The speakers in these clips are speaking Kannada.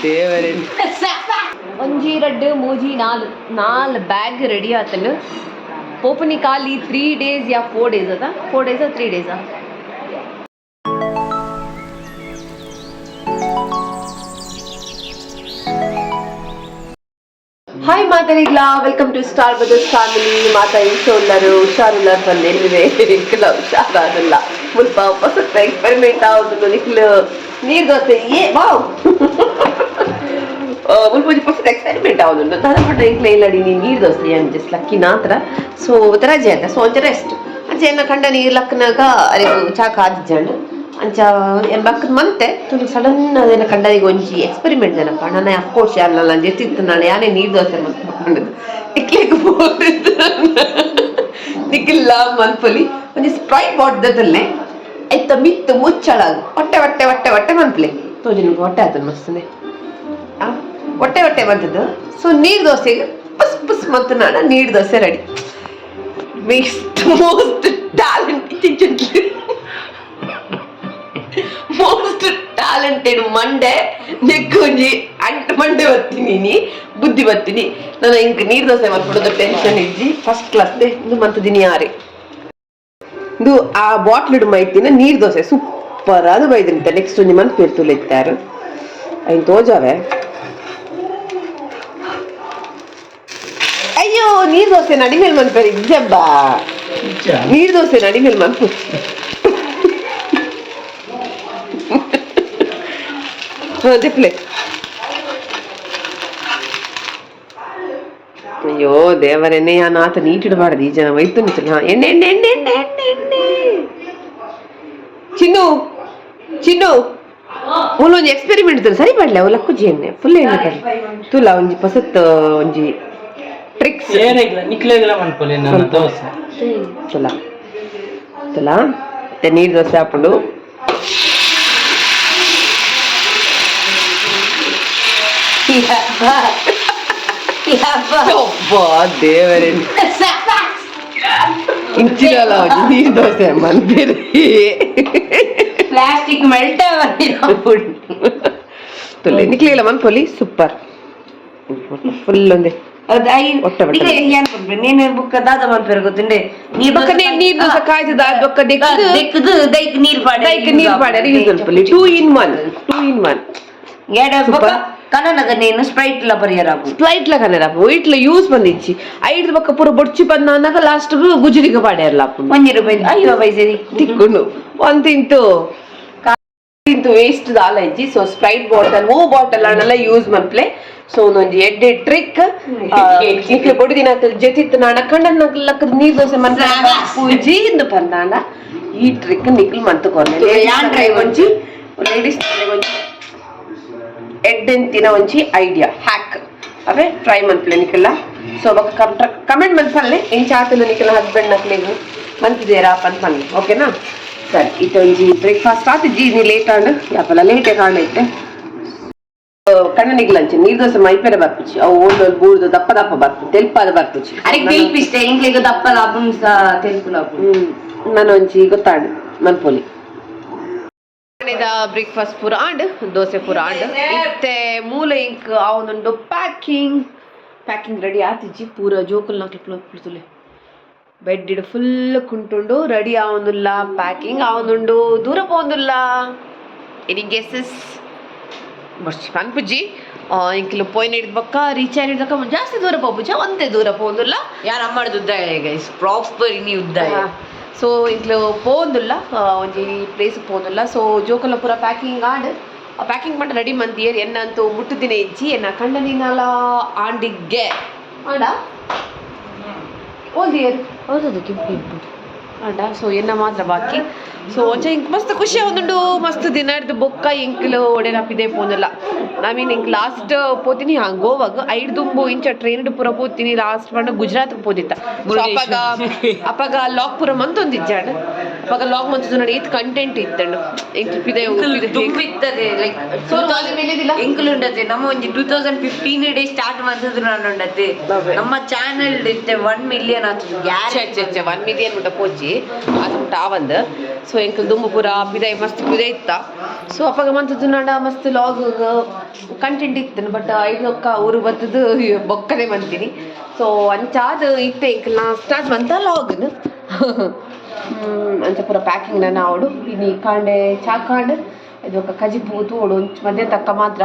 ದೇವರೇ ಒಂಜಿ 2 3 4 ಬ್ಯಾಗ್ ರೆಡಿ ಆತನು ಪೋಪನಿ ಖಾಲಿ 3 days ಯಾ 4 days ಅದ 4 days 3 days ಹಾಯ್ ಮಾತಾಡಿಗ್ಲ welcome to star brothers family ಮಾತಾ ಹುಷಾರುಲ್ಲರು ಹುಷಾರುಲ್ಲರು ಬಂದೇನಿದೆ ನಿಖಿಲ ಹುಷಾರಾದಲ್ಲ ಮುಲ್ಪ ಹೊಸ ಎಕ್ಸ್ಪೆರಿಮೆಂಟ್ ಆಗುದು ನಿಖಿಲ್ ನೀರು ದೋಸೆ ವಾವ್ ಮುಲ್ಪ ಹೊಸ ಎಕ್ಸ್ಪೆರಿಮೆಂಟ್ ಆಗುದು ದಾದ ಪಟ್ಟ ಇಂಕ್ಲ ಇಲ್ಲಡಿ ನೀರು ದೋಸೆ ಏನು ಜಸ್ಟ್ ಲಕ್ಕಿ ನಾತ್ರ ಸೊ ರಜೆ ಅಂತ ಸೊ ಒಂಚ ರೆಸ್ಟ್ ಅಂಚೆ ಎನ್ನ ಕಂಡ ನೀರು ಲಕ್ಕನಾಗ ಅರೆ ಚಾಕ ಆದಿಜ್ಜಂಡು ಅಂಚ ಬಕ್ಕದ ಮಂತೆ ತುಳು ಸಡನ್ ಅದೇನ ಕಂಡಾಗ ಒಂಜಿ ಎಕ್ಸ್ಪೆರಿಮೆಂಟ್ ಏನಪ್ಪ ನಾನು ಅಫ್ಕೋರ್ಸ್ ಯಾರಲ್ಲ ನಾನು ಜೊತಿತ್ತು ನಾಳೆ ಯಾನೇ ನೀರು ದೋಸೆ ಮಾಡ್ಕೊಂಡು ಟಿಕ್ಲಿಗೆ ಹೋಗಿದ್ದು ನಿಕ್ಕಿಲ್ಲ ಮನ್ಪಲಿ ಒಂಜಿ ಸ್ಪ್ರೈಟ್ ಬಾಟ್ದಲ್ಲೇ ಆಯ್ತ ಮಿತ್ತು ಮುಚ್ಚಳಾಗ ಹೊಟ್ಟೆ ಹೊಟ್ಟೆ ಹೊಟ್ಟೆ ಹೊಟ್ಟೆ ಮನ್ಪಲಿ ತೋಜಿ ನಿಮ್ಗೆ ಹೊಟ್ಟೆ ಆತದ ಮಸ್ತನೆ ಹೊಟ್ಟೆ ಹೊಟ್ಟೆ ಬಂದದ್ದು ಸೊ ನೀರು ದೋಸೆಗೆ ಪಸ್ ಪಸ್ ಮತ್ತು ನಾನು neer dosa ready most talent most talented ಮಂಡೆ ನೆಕ್ಕೊಂಜಿ ಅಂಟ ಮಂಡೆ ಬರ್ತೀನಿ ಬುದ್ಧಿ ಬರ್ತೀನಿ ನಾನು ಇಂಕ ನೀರು ದೋಸೆ ಮಾಡ್ಬಿಡೋದು ಟೆನ್ಷನ್ ಇಜ್ಜಿ ಫಸ್ಟ್ ಕ್ಲಾಸ್ ಇದು ಮಂತದಿನಿ ಯಾರೇ ಇದು ಆ ಬಾಟ್ಲಿಡು ಮೈತಿನ ನೀರು ದೋಸೆ ಸೂಪರ್ ಅದು ಬೈದ್ರಿಂತ ನೆಕ್ಸ್ಟ್ ಒಂಜಿ ಮಂತ್ ಪೇರ್ತುಲ್ ಇತ್ತಾರೆ ಐನ್ ತೋಜಾವೆ ಅಯ್ಯೋ ನೀರು ದೋಸೆ ನಡಿ ಮೇಲೆ ಮನ್ಪೇರಿ ಇಜ್ಜಬ್ಬ ನೀರು ದೋಸೆ ನಡಿ ಮೇಲೆ ಮನ್ಪು ದಿಪ್ಲೆ ಅಯ್ಯೋ ದೇವರೆನ್ನೆ ನಾತ ನೀಟಿಡಬಾರ್ದು ಈ ಜನ ವೈತು ನಿಂತಲ್ಲ ಎಣ್ಣೆ ಎಣ್ಣೆ ಎಣ್ಣೆ ಎಣ್ಣೆ ಎಣ್ಣೆ ಎಣ್ಣೆ ಚಿನ್ನು ಚಿನ್ನು ಮುಲ್ ಒಂಜಿ ಎಕ್ಸ್ಪೆರಿಮೆಂಟ್ ಇದ್ರು ಸರಿ ಮಾಡ್ಲೆ ಅವು ಲಕ್ಕುಜಿ ಎಣ್ಣೆ ಫುಲ್ ಎಣ್ಣೆ ಕಡೆ ತುಲ ಒಂಜಿ ಪಸತ್ ಒಂಜಿ ಟ್ರಿಕ್ಸ್ ತುಲ ತುಲ ಮತ್ತೆ ನೀರು ದೋಸೆ ಹಾಕೊಂಡು ದೇವರೇ ಇಂಚಿರಲ್ಲ ನೀರು ದೋಸೆ ಮಂದಿರಿ ಪ್ಲಾಸ್ಟಿಕ್ ಮೆಲ್ಟ್ ತುಲೆ ನಿಕ್ಲಿಲ್ಲ ಮನ್ಪೊಲಿ ಸೂಪರ್ ಫುಲ್ ಒಂದೇ ನೀನು ಬುಕ್ಕ ದಾದ ಮನ್ಪೇರು ಗೊತ್ತುಂಡೆ ನೀರು ದೋಸೆ ಕಾಯ್ತದ ಬೊಕ್ಕ ದೈಕ್ ನೀರು ಪಾಡೆ ನೀರು ಪಾಡೆ 2 in 1 ಕನನಗ ನೀನು ಸ್ಪ್ರೈಟ್ ಲ ಪರಿಯರಾಪು ಸ್ಪ್ರೈಟ್ ಲ ಕನರಾಪು ಇಟ್ಲ ಯೂಸ್ ಬಂದಿಚ್ಚಿ 5 ಬೊಕ್ಕ ಪೂರ ಬೊಡ್ಚಿ ಬಂದಾಗ ಲಾಸ್ಟ್ ಗುಜರಿಗೆ ಪಾಡ್ಯಾರಲಾಪು ₹1 ತಿಕ್ಕೊಂಡು ಒಂದಿಂತು ವೇಸ್ಟ್ ದಾಲ ಇಜ್ಜಿ ಸೊ ಸ್ಪ್ರೈಟ್ ಬಾಟಲ್ ಬಾಟಲ್ ಅನ್ನೆಲ್ಲ ಯೂಸ್ ಮನ್ಪ್ಲೆ ಸೊ ಒಂದೊಂದು ಎಡ್ಡೆ ಟ್ರಿಕ್ ನಿಕ್ಲೆ ಬೊಡಿ ದಿನ ಜೊತಿತ್ತು ನಾಡ ಕಂಡ ಲಕ್ಕದ ನೀರು ದೋಸೆ ಪೂಜಿ ಇಂದು ಪಂದಾಂಡ ಈ ಟ್ರಿಕ್ ನಿಕ್ಲು ಮಂತುಕೊಂಡೆ ಒಂಜಿ ಲೇಡೀಸ್ ಒಂಜಿ ಎಡ್ಡೆಂತಿನ ಒಂಜಿ ಐಡಿಯಾ ಹ್ಯಾಕ್ ಅವೇ ಟ್ರೈ ಮನ್ಪ್ಲೆ ನಿಕ್ಲ ಸೊ ಕಮೆಂಟ್ ಮನ್ಪಲ್ಲೆ ಏನ್ ಚಾತಲು ನಿಕ್ಲ ಹಸ್ಬೆಂಡ್ ನಕ್ಲಿಗೂ ಮಂತಿದೇರಾ ಪನ್ ಪನ್ನಿ ಓಕೆನಾ ಸರಿ ಇದೊಂಜಿ ಬ್ರೇಕ್ಫಾಸ್ಟ್ ಆತಿಜ್ಜಿ ನೀ ಲೇಟ್ ಆಂಡ್ ಯಾಪಲ್ಲ ಲೇಟೇ ಕಾಣೈತೆ ಕಣ್ಣನಿಗೆ ಲಂಚ್ ನೀರು ದೋಸೆ ಮೈಪೇರೆ ಬರ್ಪುಚ್ಚಿ ಅವು ಓಲ್ಡ್ ಬೂರ್ದು ದಪ್ಪ ದಪ್ಪ ಬರ್ತು ತೆಲ್ಪಾದ ಬರ್ಪುಚ್ಚಿ ಅದಕ್ಕೆ ತೆಲ್ಪಿಷ್ಟೇ ಇಂಗ್ಲಿಗೆ ದಪ್ಪ ಲಾಭ ತೆಲ್ಪು ಲಾಭ ನಾನು ಒಂಜಿ ಗೊತ್ತಾಂಡ್ ಮನ್ಪೋಲಿ ಬ್ರೇಕ್ಫಾಸ್ಟ್ ಪೂರ ಆಂಡ್ ದೋಸೆ ಪೂರ ಆಂಡ್ ಇತ್ತೆ ಮೂಲ ಇಂಕ್ ಅವನೊಂದು ಪ್ಯಾಕಿಂಗ್ ರೆಡಿ ಆತಿಜ್ಜಿ ಪೂರ ಜೋಕುಲ್ ನಾಕ್ಲಿಪ್ಲೆ ಬೆಡ್ ಇಡು ಫುಲ್ ಕುಂಟುಂಡು ರೆಡಿ ಆವೊಂದುಲ್ಲ ಪ್ಯಾಕಿಂಗ್ ಆವೊಂದುಂಡು ದೂರ ಪೋಂದುಲ್ಲ ಎನಿ ಗೆಸಸ್ ಬರ್ಚಿ ಪನ್ಪುಜ್ಜಿ ಇಂಕ್ಲು ಪೋಯ್ನ ಹಿಡಿದ ಬೊಕ್ಕ ರೀಚ್ ಆಯ್ದಕ್ಕ ಜಾಸ್ತಿ ದೂರ ಪೋಪುಜ ಒಂದೇ ದೂರ ಪೋಂದುಲ್ಲ ಯಾರು ಅಮ್ಮಡ್ದು ಉದ್ದ ಗೈಸ್ ಪ್ರಾಪರ್ ಇನಿ ಉದ್ದ ಸೊ ಇಂಕ್ಲು ಪೋಂದುಲ್ಲ ಒಂಜಿ ಪ್ಲೇಸ್ ಪೋಂದುಲ್ಲ ಸೊ ಜೋಕುಲ ಪೂರ ಪ್ಯಾಕಿಂಗ್ ಆಂಡ್ ಪ್ಯಾಕಿಂಗ್ ಮಾಡಿ ರೆಡಿ ಮಂತಿಯರ್ ಎನ್ನಂತೂ ಮುಟ್ಟು ದಿನ ಇಜ್ಜಿ ಎನ್ನ ಕಂಡನಿನಲ ಆಂಡಿಗೆ ಆಂಡ ಓದಿಯರು ಹೌದದು ಕೆಂಪು ಆಂಡ ಸೊ ಎನ್ನ ಮಾತ್ರ ಬಾಕಿ ಸೊ ಒಂಚ ಇಂಕ್ ಮಸ್ತ್ ಖುಷಿ ಆವೊಂದುಂಡು ಮಸ್ತ್ ದಿನ ಹಿಡ್ದು ಬೊಕ್ಕ ಇಂಕ್ಲು ಒಡೆನಪ್ಪಿದೆ ಪೋಂದುಲ್ಲ ಮೀನ್ ಇಂಕ್ ಲಾಸ್ಟ್ ಪೋತೀನಿ ಗೋವಾಗ 5 ದುಂಬು ಇಂಚ ಟ್ರೈನ್ಡ್ ಪೂರ ಪೋತೀನಿ ಲಾಸ್ಟ್ ಪಂಡ ಗುಜರಾತ್ ಪೋದಿತ್ತ ಅಪಗ ಲಾಕ್ ಪೂರ ಮಂತೊಂದಿಜ್ಜಾಂಡ್ ಅಪಗ ಲಾಕ್ ಮಂತದ್ದು ನೋಡಿ ಇತ್ ಕಂಟೆಂಟ್ ಇತ್ತಂಡು ಇಂಕ್ ಪಿದೆ ಇತ್ತದೆ ಲೈಕ್ ಸೊ ಇಂಕ್ಲು ಉಂಡತೆ ನಮ್ಮ ಒಂಜಿ 2015 ಡೇ ಸ್ಟಾರ್ಟ್ ಮಂತದ್ದು ನಾನು ಉಂಡತೆ ನಮ್ಮ ಚಾನೆಲ್ ಇತ್ತೆ 1 ಮಿಲಿಯನ್ ಆತದು ಗ್ಯಾರೆ 1 ಮಿಲಿಯನ್ ಮುಟ್ಟ ಪೋಚಿ ಅದು ಮುಟ್ಟ ಆವಂದು ಸೊ ಎಂಕಲ್ ದುಂಬು ಪೂರ ಪಿದೈ ಮಸ್ತ್ ಪಿದೈ ಇತ್ತ ಸೊ ಅಪ್ಪಾಗ ಮಂತುನಾಡ ಮಸ್ತ್ ಲಾಗ್ ಕಂಟೆಂಟ್ ಇತ್ತು ಬಟ್ ಐದೊಕ್ಕ ಊರು ಬರ್ತದು ಬೊಕ್ಕನೆ ಬಂತೀನಿ ಸೊ ಅಂಚಾದ ಇತ್ತೆ ಎಂಕಲ್ ನಾ ಸ್ಟಾರ್ಟ್ ಬಂತ ಲಾಗ್ನು ಅಂಚ ಪೂರ ಪ್ಯಾಕಿಂಗ್ ನನ್ನ ಅವಡು ಇನ್ನು ಕಾಂಡೆ ಚಾ ಕಾಂಡೆ ಇದು ఒక ಕಜಿಪು ತೋಡು ಮಧ್ಯ ತಕ್ಕ ಮಾತ್ರ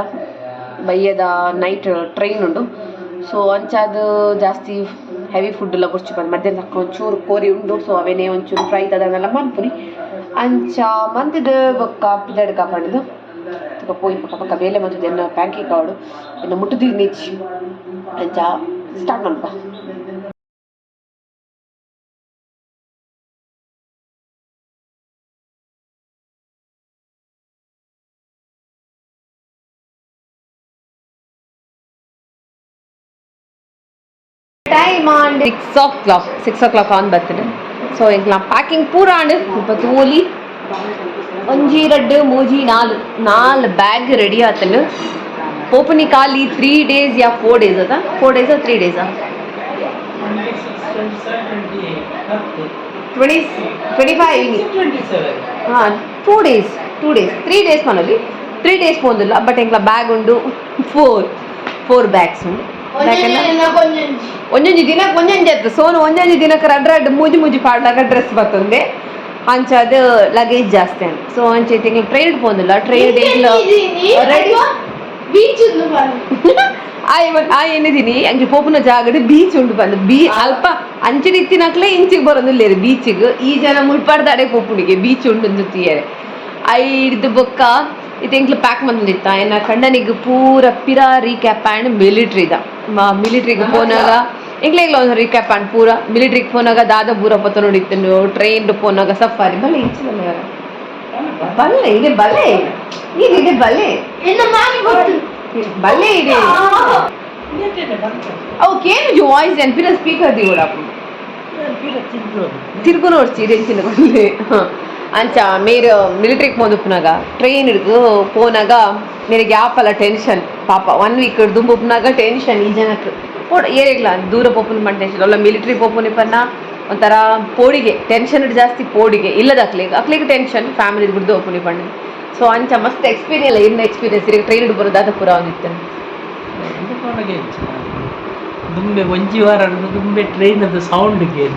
ಬಯ್ಯದ ನೈಟ್ ಟ್ರೈನ್ ಉಂಡು ಸೊ ಅಂಚಾದ ಜಾಸ್ತಿ ಹೆವಿ ಫುಡ್ ಎಲ್ಲ ಬುರ್ಚಿ ಬಂದು ಮಧ್ಯ ತಕ್ಕ ಒಂಚೂರು ಕೋರಿ ಉಂಡು ಸೊ ಅವೇನೇ ಒಂಚೂರು ಫ್ರೈ ತದನ್ನೆಲ್ಲ ಮನ್ಪುರಿ ಅಂಚ ಮಂದಿದ ಬೊಕ್ಕ ಪಿದಡ್ ಕಾಪಾಡಿದ್ದು ತುಕ ಪೋಯಿ ಪಕ್ಕ ಪಕ್ಕ ಬೇಲೆ ಮಂತದ ಎನ್ನ ಪ್ಯಾಂಕೇಕ್ ಅವಡು ಇನ್ನು ಮುಟ್ಟುದಿ ನೀಚಿ ಅಂಚ ಸ್ಟಾರ್ಟ್ ಮನ್ಪ ಟೈಮ್ ಆನ್ 6 o'clock ಆನ್ ಬರ್ತದೆ ಸೊ ಈಗ ಪ್ಯಾಕಿಂಗ್ ಪೂರ ಆಂಡ್ ಇಪ್ಪತ್ತು ಓಲಿ ಒಂಜಿ ರಡ್ಡು ಮೂಜಿ ನಾಲ್ ಬ್ಯಾಗ್ ರೆಡಿ ಆತನು ಓಪನಿ ಖಾಲಿ 3 days ಯಾ 4 days ಅದ 4 days 3 days 25 ಹಾಂ 2 days 3 days ಮನಲ್ಲಿ 3 days ಪೋಂದಿಲ್ಲ ಬಟ್ ಎಂಕ್ಲ ಬ್ಯಾಗ್ ಉಂಡು 4 ಬ್ಯಾಗ್ಸ್ ಉಂಡು ಒಂದೊಂದು ದಿನಕ್ಕೆ ಒಂದೊಂದು ಎತ್ತು ಸೋನು ಒಂದೊಂದು ದಿನಕ್ಕೆ ರಡ್ ಮೂಜಿ ಪಾಡ್ಲಾಗ ಡ್ರೆಸ್ ಬರ್ತಂದೆ ಅಂಚ ಅದು ಲಗೇಜ್ ಜಾಸ್ತಿ ಅಂತ ಸೊ ಅಂಚೆ ತಿಂಗಳು ಟ್ರೈನ್ ಪೋಂದಿಲ್ಲ ಟ್ರೈನ್ ರೆಡಿ ಏನಿದೀನಿ ಅಂಚೆ ಪೋಪುನ ಜಾಗಡೆ ಬೀಚ್ ಉಂಟು ಬಂದು ಅಲ್ಪ ಅಂಚೆ ಇತ್ತಿನಕ್ಲೆ ಇಂಚಿಗೆ ಬರೋದಿಲ್ಲ ಬೀಚಿಗೆ ಈ ಜನ ಮುಳ್ಪಾಡ್ದಾಡೆ ಪೋಪುನಿಗೆ ಬೀಚ್ ಉಂಡು ತೀಯರೆ ಐದು ಬೊಕ್ಕ ಇದು ಪ್ಯಾಕ್ ಬಂದಿತ್ತ ಏನ ಕಣ್ಣನಿಗೆ ಪೂರ ಪಿರ ರೀಕ್ಯಾಪ್ ಆ್ಯಂಡ್ ಮಿಲಿಟ್ರಿದ ಮಿಲಿಟ್ರಿಗೆ ಪೋನಾಗ ಎಂಗ್ಲೆಗ್ಲ ಒಂದು ರೀಕ್ಯಾಪ್ ಆ್ಯಂಡ್ ಪೂರ ಮಿಲಿಟ್ರಿಗೆ ಪೋನಾಗ ದಾದ ಪೂರ ಪತ್ತ ನೋಡಿತ್ತು ಟ್ರೈನ್ ಪೋನಾಗ ಸಫಾರಿ ಬಲೆ ಇಂಚಿಲ್ಲ ಬಲ್ಲೆ ಇದೆ ಬಲೆ ಇದೆ ಬಲೆ ಬಲ್ಲೆ ಇದೆ ಅವಕ್ಕೇನು ವಾಯ್ಸ್ ಏನು ಪಿರ ಸ್ಪೀಕರ್ ದಿ ತಿರ್ಗು ನೋಡ್ಸಿ ರೆಂಚಿನ ಬಲ್ಲೆ ಹಾಂ ಅಂಚ ಮೇರೆ ಮಿಲಿಟ್ರಿಗೆ ಪೋದುಪ್ಪನಾಗ ಟ್ರೈನ್ ಹಿಡ್ದು ಪೋನಾಗ ಮೇರೆಗೆ ಯಾಪಲ್ಲ ಟೆನ್ಷನ್ ಪಾಪ 1 week ದುಂಬುಪ್ಪನಾಗ ಟೆನ್ಷನ್ ಈ ಜನಕ್ಕೆ ಏರಿಗ್ಲ ದೂರ ಪೋಪುನ ಪಂಡ ಟೆನ್ಷನ್ ಅಲ್ಲ ಮಿಲಿಟ್ರಿ ಪೋಪುನಿ ಪನ್ನ ಒಂಥರ ಪೋಡಿಗೆ ಟೆನ್ಷನ್ ಜಾಸ್ತಿ ಪೋಡಿಗೆ ಇಲ್ಲದ ಅಕ್ಲಿಗೆ ಟೆನ್ಷನ್ ಫ್ಯಾಮಿಲಿ ಬಿಡ್ದು ಒಪ್ಪುನಿ ಪಂಡ ಸೊ ಅಂಚ ಮಸ್ತ್ ಎಕ್ಸ್ಪೀರಿಯನ್ಸ್ ಇನ್ನ ಎಕ್ಸ್ಪೀರಿಯನ್ಸ್ ಈಗ ಟ್ರೈನ್ ಹಿಡ್ದು ಬರೋದಾದ ಪೂರ ಒಂದಿತ್ತು ದುಂಬೆ ಒಂಜಿ ವಾರ ದುಂಬೆ ಟ್ರೈನ್ ಅದು ಸೌಂಡ್ಗೆ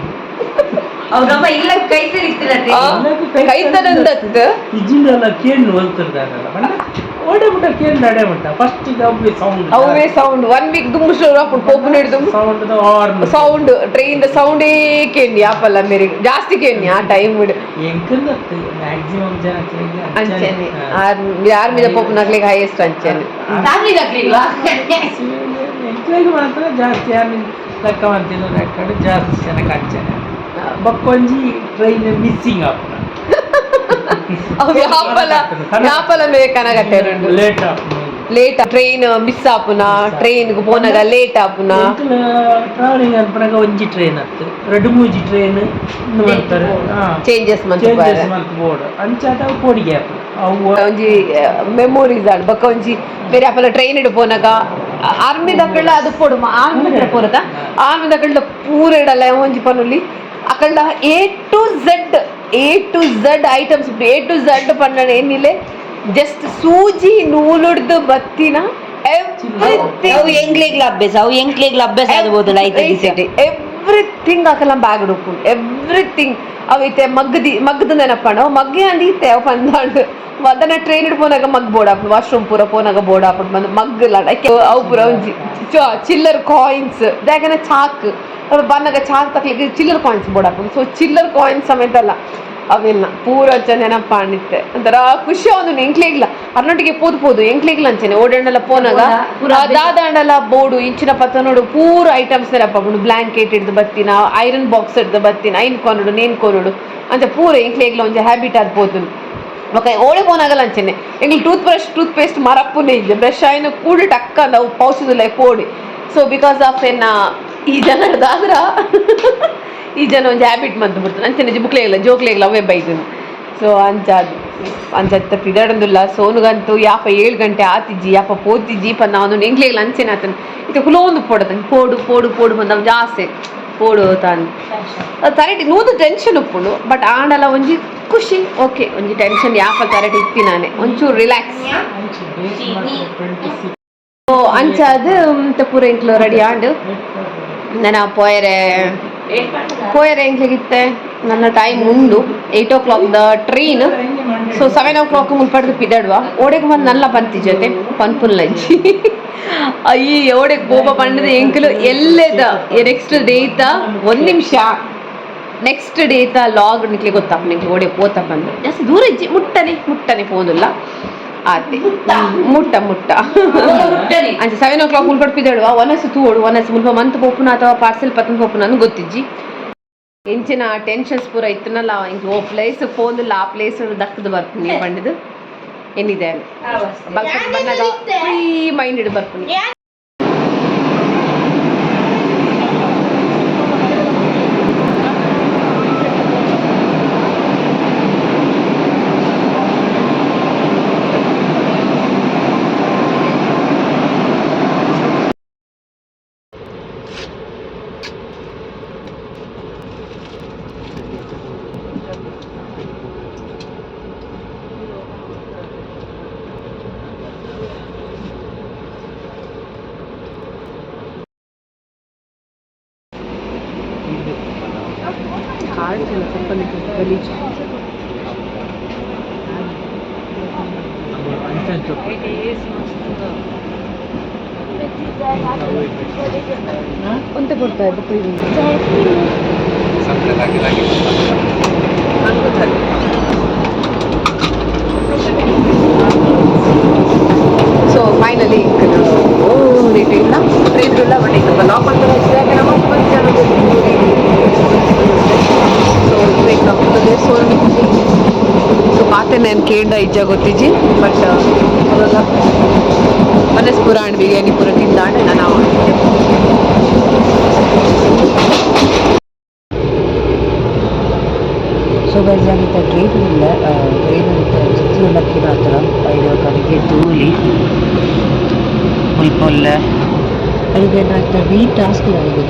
ಅವ್ರಮ್ಮ ಇಲ್ಲ ಕೈತರಿತ್ತಿರತ್ತೆ ಕೈತರಂದತ್ತು ಇಜಿಂದೆಲ್ಲ ಕೇಳಿ ಹೊಲ್ತಿರ್ತಾರಲ್ಲ ಓಡೆ ಬಿಟ್ಟ ಕೇಳಿ ನಡೆ ಬಿಟ್ಟ ಫಸ್ಟ್ ಈಗ ಅವೇ ಸೌಂಡ್ 1 week ದುಂಬು ಶುರು ಹಾಕೊಂಡು ಪೋಪುನ ಹಿಡ್ದು ಸೌಂಡ್ ಟ್ರೈನ್ ಸೌಂಡೇ ಕೇಳಿ ಯಾಪಲ್ಲ ಮೇರೆ ಜಾಸ್ತಿ ಕೇಳಿ ಆ ಟೈಮ್ ಎಂಕಂದತ್ತು ಮ್ಯಾಕ್ಸಿಮಮ್ ಜನ ಅಂಚೆನೆ ಯಾರ್ మీద ಪೋಪುನಾಗ್ಲಿಗೆ ಹೈಯೆಸ್ಟ್ ಅಂಚೆನೆ ಎಂಕ್ಲೆಗೆ ಮಾತ್ರ ಜಾಸ್ತಿ ಲೆಕ್ಕ ಮಾಡ್ತೀನಿ ಲೆಕ್ಕ ಜಾಸ್ತಿ ಜನಕ್ಕೆ ಅಂಚೆನೆ ಬಕ್ಕೊಂಜಿ ಟ್ರೈನ್ ಮಿಸ್ಸಿಂಗ್ ಆಪುನ ಅವು ಯಾಪಲ ಮೇಕನಗಟ್ಟೆ ಲೇಟ್ ಟ್ರೈನ್ ಮಿಸ್ ಆಪುನ ಟ್ರೈನ್ಗೆ ಪೋನಾಗ ಲೇಟ್ ಆಪುನ ಟ್ರಾವೆಲಿಂಗ್ ಅನ್ಪನಾಗ ಒಂಜಿ ಟ್ರೈನ್ ಅತ್ತು 2-3 ಟ್ರೈನ್ ಮಾಡ್ತಾರೆ ಚೇಂಜಸ್ ಬೋರ್ಡ್ ಅಂಚಾದ ಪೋಡಿಗೆ ಅವು ಒಂಜಿ ಮೆಮೊರೀಸ್ ಆಡ್ ಬಕ್ಕ ಒಂಜಿ ಬೇರೆ ಆಪಲ ಟ್ರೈನ್ ಹಿಡ್ ಪೋನಾಗ ಆರ್ಮಿ ದಕ್ಕಳ್ಳ ಅದು ಪೋಡು ಆರ್ಮಿ ದಕ್ಕಳ ಪೋರದ ಆರ್ಮಿ ದಕ್ಕಳ್ಳ ಪೂರ ಇಡಲ್ಲ ಒಂಜಿ ಪನುಲಿ ಅಕಂಡ A to Z items A to Z ಪನ್ನಡ ಏನಿಲ್ಲ ಜಸ್ಟ್ ಸೂಜಿ ನೂಲುಡ್ದು ಬತ್ತಿನ ಎಂಕ್ಲೆಗ್ಲ ಅಭ್ಯಾಸ ಆಗ್ಬೋದಲ್ಲ ಎವ್ರಿಥಿಂಗ್ ಹಾಕಲ್ಲ ಬ್ಯಾಗ್ ಹುಡುಕು ಎವ್ರಿಥಿಂಗ್ ಅವೈತೆ ಮಗ್ಗದ ನೆನಪಣ ಮಗ್ಗೆ ಅಂದಿ ಇತ್ತೆ ಅವು ಪಂದಾಂಡು ಅದನ್ನ ಟ್ರೈನ್ ಹಿಡ್ಪೋನಾಗ ಮಗ್ ಬೋರ್ಡ್ ಹಾಕೊಂಡು ವಾಶ್ರೂಮ್ ಪೂರ ಪೋನಾಗ ಬೋರ್ಡ್ ಹಾಕೊಂಡು ಬಂದು ಮಗ್ಗಲ್ಲ ಅವು ಪೂರ ಒಂಜಿ ಚಿಲ್ಲರ್ ಕಾಯಿನ್ಸ್ ದಾಗನ ಚಾಕ್ ಅವ್ರು ಬಂದಾಗ ಚಾಕ್ ತಕ್ಲಿಕ್ಕೆ ಚಿಲ್ಲರ್ ಕಾಯಿನ್ಸ್ ಬೋರ್ಡ್ ಹಾಕೊಂಡು ಸೊ ಚಿಲ್ಲರ್ ಕಾಯಿನ್ಸ್ ಸಮೇತ ಅಲ್ಲ ಅವೆಲ್ಲ ಪೂರ ನೆನಪ ಅಂಡಿತ್ತೆ ಒಂಥರ ಖುಷಿ ಒಂದು ಎಂಕ್ಲೆಗ್ಲ ಅರ್ನೊಟ್ಟಿಗೆ ಪೋದು ಎಂಕ್ಲೆಗ್ಲ ಅಂಚೆನೆ ಓಡಾಡಲ್ಲ ಪೋನಾಗ ದಾದಾಂಡಲ್ಲ ಬೋರ್ಡು ಇಂಚಿನ ಪತ್ತ ನೋಡು ಪೂರ ಐಟಮ್ಸ್ ನೆನಪ ಬ್ಲಾಂಕೆಟ್ ಹಿಡ್ದು ಬತ್ತಿನ ಐರನ್ ಬಾಕ್ಸ್ ಹಿಡ್ದು ಬತ್ತಿನ ಐನ್ ಕೊನೋಡು ನೇನ್ ಕೊನೋಡು ಅಂತ ಪೂರ ಎಂಕ್ಲೆಗ್ಲ ಒಂಜಿ ಹ್ಯಾಬಿಟ್ ಆದ್ ಪೋದು ఒక ఓడే పోనాగల అంచనే ఎంగిల్ టూత్ పేస్ట్ మరప్పునే ఇజ్జ బ్రష్ అయిన కూడి టక్క ನಾವು ಪೌಸಿದುಲ್ಲ ಪೋಡಿ ಸೊ ಬಿಕಾಸ್ ಆಫ್ ಎನ್ನ ಈ ಜನ ದಾದ್ರ ಈ ಜನ ಒಂದು ಹ್ಯಾಬಿಟ್ ಮಂತ್ ಬಿಡ್ತಾನೆ ಅಂಚನೆ ಬುಕ್ಲೇಗಿಲ್ಲ ಜೋಕ್ಲೇಗಿಲ್ಲ ಅವೇ ಬೈದನು ಸೊ ಅಂಚತ್ತ ಪಿದಾಡಂದುಲ್ಲ ಸೋನುಗಂತೂ ಯಾಪ 7 ಗಂಟೆ ಆತಿಜ್ಜಿ ಯಾಪ ಪೋತಿಜ್ಜಿ ಪನ್ನ ಅವನು ಎಂಗ್ಲೇಗಿಲ್ಲ ಅಂಚೆನೆ ಆತನು ಇದು ಹುಲೋಂದು ಪೋಡತನು ಪೋಡು ಬಂದ ಜಾಸ್ತಿ ಪೋಡು ತಾನು ತರಟಿ ನೂದು ಟೆನ್ಷನ್ ಉಪ್ಪುಂಡು ಬಟ್ ಆಂಡಲ ಒಂಜಿ ಖುಷಿ ಓಕೆ ಒಂಜಿ ಟೆನ್ಷನ್ ಯಾಪ ತರಟಿ ಇತ್ತಿ ನಾನೇ ಒಂಚೂರು ರಿಲ್ಯಾಕ್ಸ್ ಅಂಚಾದ ಪೂರ ಇಂಕ್ಲು ರೆಡಿ ಆಂಡ್ ನನ್ನ ಪೋಯರೆ ಇಂಕ್ಲಿಗಿತ್ತೆ ನನ್ನ ಟೈಮ್ ಉಂಡು 8 o'clock the train so 7 o'clock ಮುಲ್ಪಡ್ದು ಪಿದಡ್ವಾ ಓಡೆಗೆ ಬಂದು ನಲ್ಲ ಪಂತಿ ಜೊತೆ ಪನ್ಪುಲ್ಲಜ್ಜಿ ಅಯ್ಯ ಓಡೆಗೆ ಬೋಬ ಪಂಡದ ಎಂಕಲು ಎಲ್ಲೆದ ನೆಕ್ಸ್ಟ್ ಡೇ ಇತ್ತ 1 ನಿಮಿಷ ನೆಕ್ಸ್ಟ್ ಡೇ ಇತ್ತ ಲಾಗ್ ನಿಕ್ಲಿ ಗೊತ್ತಪ್ಪ ನಿಂಗೆ ಓಡೆ ಪೋತ ಬಂದು ಜಾಸ್ತಿ ದೂರ ಇಜ್ಜಿ ಮುಟ್ಟನೆ ಪೋದಿಲ್ಲ ಆತೆ ಮುಟ್ಟ ಅಂಚೆ 7 o'clock ಮುಲ್ಪಡ್ ಪಿದಡುವ ಒನಸು ತೂಡು ಒನಸು ಮುಲ್ಪ ಮಂತ್ ಪೋಪುನ ಅಥವಾ ಪಾರ್ಸೆಲ್ ಪತ್ತನ ಪೋಪುನ ಅನ್ನು ಗೊತ್ತಿಜ್ಜಿ ಎಂಚಿನ ಟೆನ್ಷನ್ಸ್ ಪೂರ ಇತ್ತನಲ್ಲ ಇಂಕ ಓ ಪ್ಲೇಸ್ ಫೋನಿಲ್ಲ ಆ ಪ್ಲೇಸ್ ದಕ್ಕದು ಬರ್ತೀನಿ ಪಂಡದು ಏನಿದೆ ಬಂದಾಗ ಫ್ರೀ ಮೈಂಡೆಡ್ ಬರ್ತೀನಿ ಗಲೀಜು ಒಂತೆ ಕೊಡ್ತಾ ಇದ್ದ ಸೊ ಫೈನಲಿ ರೇಟ್ ಇಲ್ಲ ರೇಟ್ ಇಲ್ಲ ಬಟ್ ಈಗ ಲಾಕ್ ಅಂತ ನಮ್ಮ ಸೊ ಮಾತೆ ನಾನು ಕೇಂಡ ಇಜ್ಜ ಗೊತ್ತಿಜ್ಜಿ ಬಟ್ ಮನಸ್ ಪುರಾಣ ಬಿರಿಯಾನಿ ಪೂರ ತಿಂದಾಂಡ ನಾನು ಸೊ ಗೈಸ್ ಅಂತ ಟ್ರೈನ್ ಇಲ್ಲ ಟ್ರೈನ್ ಅಂತ ಜಿತ್ತಿ ಲಕ್ಕಿ ಮಾತ್ರ ಐದು ಕಡೆಗೆ ತೂಲಿ ಮುಲ್ಪ ಅಲ್ಲಿಗೆ ಏನಾಗ್ತದೆ ಈ ಟಾಸ್ಕ್ ನನಗೆ